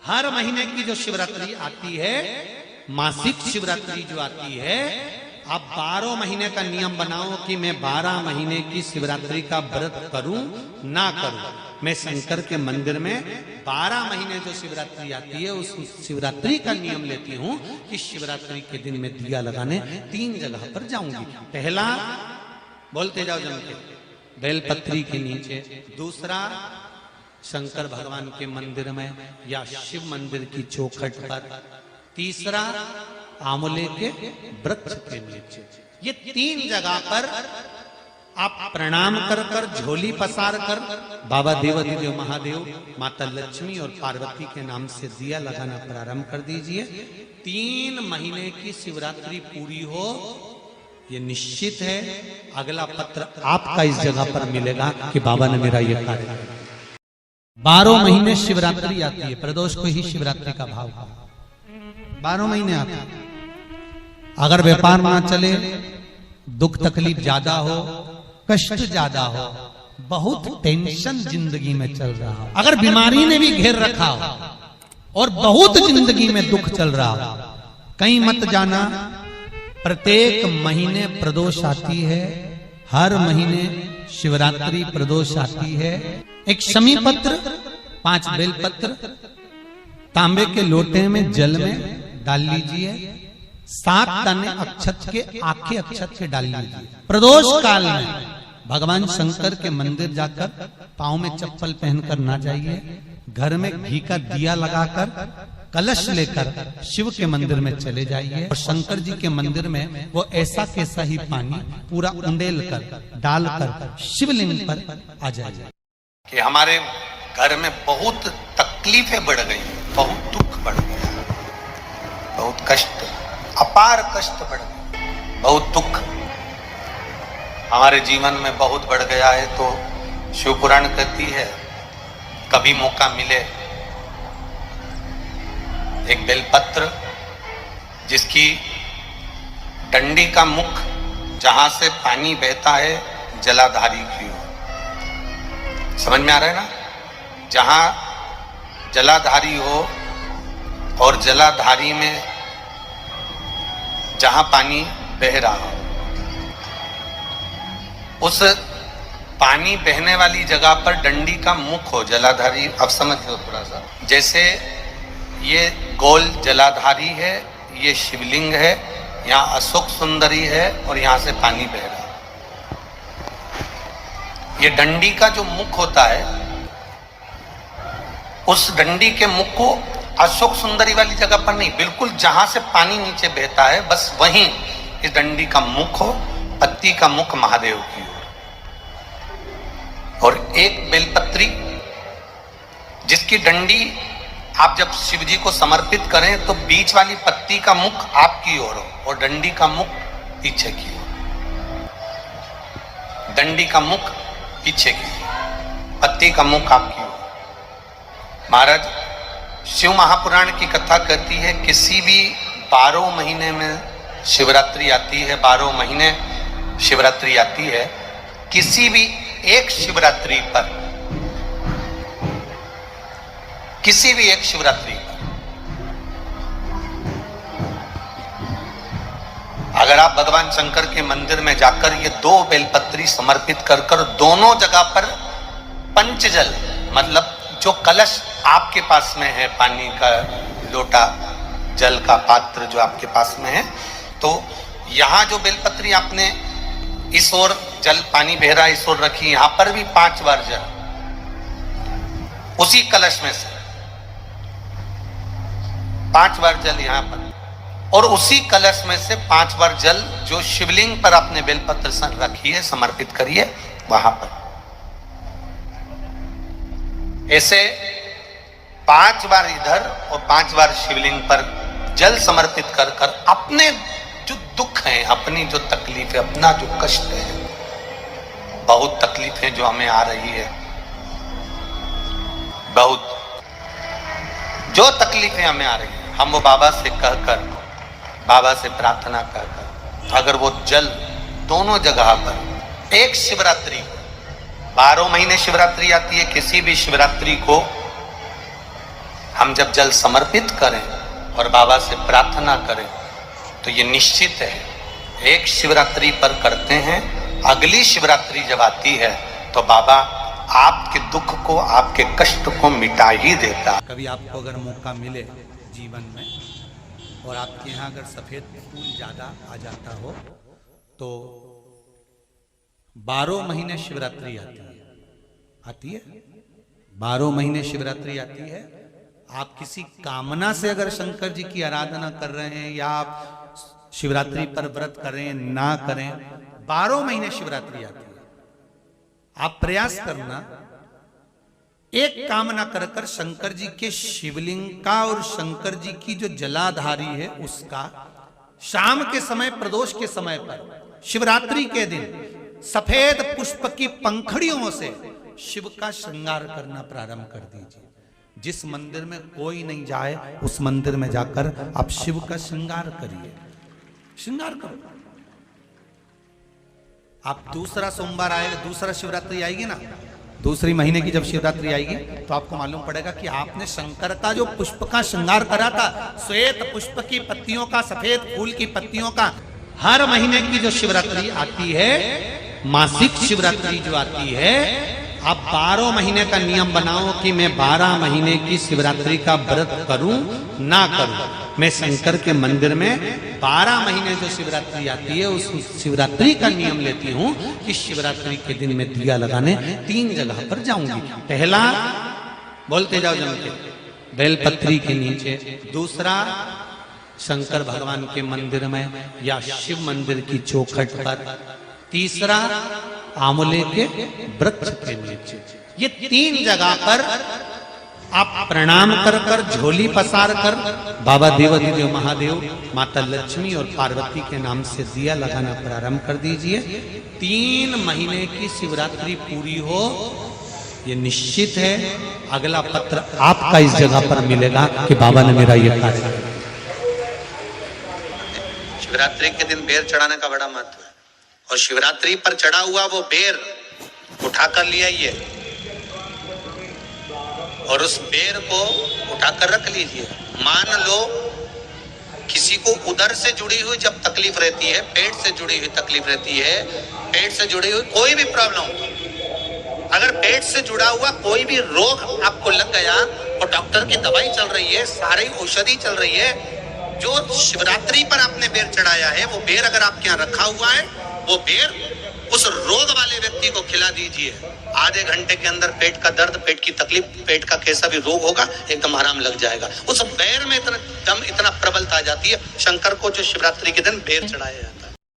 हर महीने की जो शिवरात्रि आती है, मासिक शिवरात्रि जो आती है, आप 12 महीने का नियम बनाओ कि मैं 12 महीने की शिवरात्रि का व्रत करूं ना करूं। मैं शंकर के मंदिर में 12 महीने जो शिवरात्रि आती है उस शिवरात्रि का नियम लेती हूं कि शिवरात्रि के दिन में दिया लगाने 3 जगह पर जाऊंगी। पहला, बोलते जाओ जम के, बेलपत्री के नीचे। दूसरा, शंकर भगवान के मंदिर में या शिव मंदिर की चौखट पर। तीसरा, आंवले के वृक्ष के नीचे। ये 3 जगह पर आप प्रणाम कर कर, झोली पसार कर बाबा देवाधिदेव महादेव, माता लक्ष्मी और पार्वती के नाम से दिया लगाना प्रारंभ कर दीजिए। 3 महीने की शिवरात्रि पूरी हो, ये निश्चित है अगला पत्र आपका इस जगह पर मिलेगा कि बाबा ने मेरा ये कार्य किया। 12 महीने शिवरात्रि आती है, प्रदोष को ही शिवरात्रि का भाव है। 12 महीने आते हैं। अगर व्यापार ना चले, दुख तकलीफ ज्यादा हो, कष्ट ज्यादा हो, बहुत टेंशन जिंदगी में चल रहा हो, अगर बीमारी ने भी घेर रखा हो और बहुत जिंदगी में दुख चल रहा हो, कहीं मत जाना। प्रत्येक महीने प्रदोष आती है, हर महीने शिवरात्रि प्रदोष आती है। एक शमी पत्र, 5 बेलपत्र तांबे के लोटे में जल में डाल लीजिए। 7 दाने अक्षत के, आखे अक्षत के डाल लीजिए। प्रदोष काल में भगवान शंकर के मंदिर जाकर पांव में चप्पल पहनकर ना जाइए। घर में घी का दिया लगाकर कलश लेकर शिव के मंदिर में चले जाइए और शंकर जी के मंदिर में वो ऐसा कैसा ही पानी पूरा उंडेल कर डालकर शिवलिंग पर आ जाइए। कि हमारे घर में बहुत तकलीफें बढ़ गई, बहुत दुख बढ़ गया, बहुत कष्ट, अपार कष्ट बढ़ गया, बहुत दुख हमारे जीवन में बहुत बढ़ गया है। तो शिव पुराण कहती है, कभी मौका मिले एक बेलपत्र जिसकी डंडी का मुख जहां से पानी बहता है जलाधारी की ओर, समझ में आ रहा है ना? जहां जलाधारी हो और जलाधारी में जहां पानी बह रहा हो, उस पानी बहने वाली जगह पर डंडी का मुख हो, जलाधारी। अब समझ लो थोड़ा सा, जैसे ये गोल जलाधारी है, ये शिवलिंग है, यहाँ अशोक सुंदरी है और यहाँ से पानी बह रहा है। ये डंडी का जो मुख होता है, उस डंडी के मुख को अशोक सुंदरी वाली जगह पर नहीं, बिल्कुल जहां से पानी नीचे बहता है बस वहीं इस डंडी का मुख हो, पत्ती का मुख महादेव की ओर। और एक बेलपत्री जिसकी डंडी आप जब शिव जी को समर्पित करें तो बीच वाली पत्ती का मुख आपकी ओर हो और डंडी का मुख पीछे की ओर, डंडी का मुख पीछे की ओर, पत्ती का मुख आपकी ओर। महाराज, शिव महापुराण की कथा कहती है, किसी भी 12 महीने में शिवरात्रि आती है, 12 महीने शिवरात्रि आती है, किसी भी एक शिवरात्रि पर, किसी भी एक शिवरात्रि पर अगर आप भगवान शंकर के मंदिर में जाकर ये 2 बेलपत्री समर्पित कर कर दोनों जगह पर पंचजल, मतलब जो कलश आपके पास में है, पानी का लोटा, जल का पात्र जो आपके पास में है, तो यहां जो बेलपत्री आपने इस ओर जल पानी बह रहा है, इस ओर रखी, यहां पर भी 5 बार जल उसी कलश में से 5 बार जल यहां पर, और उसी कलश में से 5 बार जल जो शिवलिंग पर आपने बेलपत्र रखी है समर्पित करिए वहां पर। ऐसे 5 बार इधर और 5 बार शिवलिंग पर जल समर्पित कर कर अपने जो दुख है, अपनी जो तकलीफ है, अपना जो कष्ट है, बहुत तकलीफें जो हमें आ रही है, बहुत जो तकलीफें हमें आ रही है, हम वो बाबा से कहकर, बाबा से प्रार्थना कहकर, अगर वो जल दोनों जगह पर एक शिवरात्रि को, 12 महीने शिवरात्रि आती है, किसी भी शिवरात्रि को हम जब जल समर्पित करें और बाबा से प्रार्थना करें तो ये निश्चित है, एक शिवरात्रि पर करते हैं, अगली शिवरात्रि जब आती है तो बाबा आपके दुख को, आपके कष्ट को मिटा ही देता। कभी आपको अगर मौका मिले जीवन में और आपके यहाँ अगर सफेद फूल ज्यादा आ जाता हो तो 12 महीने शिवरात्रि आती है 12 महीने शिवरात्रि आती है। आप किसी कामना से अगर शंकर जी की आराधना कर रहे हैं या आप शिवरात्रि पर व्रत करें ना करें, 12 महीने शिवरात्रि आती है। आप प्रयास करना, एक कामना कर कर शंकर जी के शिवलिंग का और शंकर जी की जो जलाधारी है उसका शाम के समय, प्रदोष के समय पर, शिवरात्रि के दिन सफेद पुष्प की पंखड़ियों से शिव का श्रृंगार करना प्रारंभ कर दीजिए। जिस मंदिर में कोई नहीं जाए उस मंदिर में जाकर आप शिव का श्रृंगार करिए, श्रृंगार करो। आप दूसरा सोमवार आएगा, दूसरा शिवरात्रि आएगी ना, दूसरी महीने की जब शिवरात्रि आएगी तो आपको मालूम पड़ेगा कि आपने शंकर का जो पुष्प का श्रृंगार करा था, श्वेत पुष्प की पत्तियों का, सफेद फूल की पत्तियों का। हर महीने की जो शिवरात्रि आती है, मासिक शिवरात्रि जो आती है, आप 12 महीने का नियम बनाओ कि मैं 12 महीने की शिवरात्रि का व्रत करूं ना करूं। मैं शंकर के मंदिर में 12 महीने जो शिवरात्रि आती है उस शिवरात्रि का नियम लेती हूं कि शिवरात्रि के दिन मैं दिया लगाने 3 जगह पर जाऊंगी। पहला, बोलते जाओ जम के, बेलपत्री के नीचे। दूसरा, शंकर भगवान के मंदिर में या शिव मंदिर की चौखट पर। तीसरा, आंवले के वृक्ष के नीचे। ये 3 जगह पर आप प्रणाम कर कर, झोली पसार कर बाबा देवाधिदेव महादेव, माता लक्ष्मी और पार्वती के नाम से दिया लगाना प्रारंभ कर दीजिए। 3 महीने की शिवरात्रि पूरी हो, ये निश्चित है अगला पत्र आपका इस जगह पर मिलेगा कि बाबा ने मेरा ये कार्य किया। शिवरात्रि के दिन बेर चढ़ाने का बड़ा महत्व है और शिवरात्रि पर चढ़ा हुआ वो बेर उठाकर ले आइए और उस बेर को उठाकर रख लीजिए। मान लो किसी को उदर से जुड़ी हुई जब तकलीफ रहती है, पेट से जुड़ी हुई तकलीफ रहती है, पेट से जुड़ी हुई कोई भी प्रॉब्लम, अगर पेट से जुड़ा हुआ कोई भी रोग आपको लग गया और डॉक्टर की दवाई चल रही है, सारी औषधि चल रही है, जो शिवरात्रि पर आपने बेर चढ़ाया है वो बेर अगर आपके यहाँ रखा हुआ है, वो बेर उस रोग वाले व्यक्ति को खिला दीजिए। आधे घंटे के अंदर पेट का दर्द, पेट की तकलीफ, पेट का कैसा भी रोग होगा एकदम आराम लग जाएगा। उस बेर में इतना प्रबलता आ जाती है। शंकर को जो शिवरात्रि के दिन बेर चढ़ाया जाता है।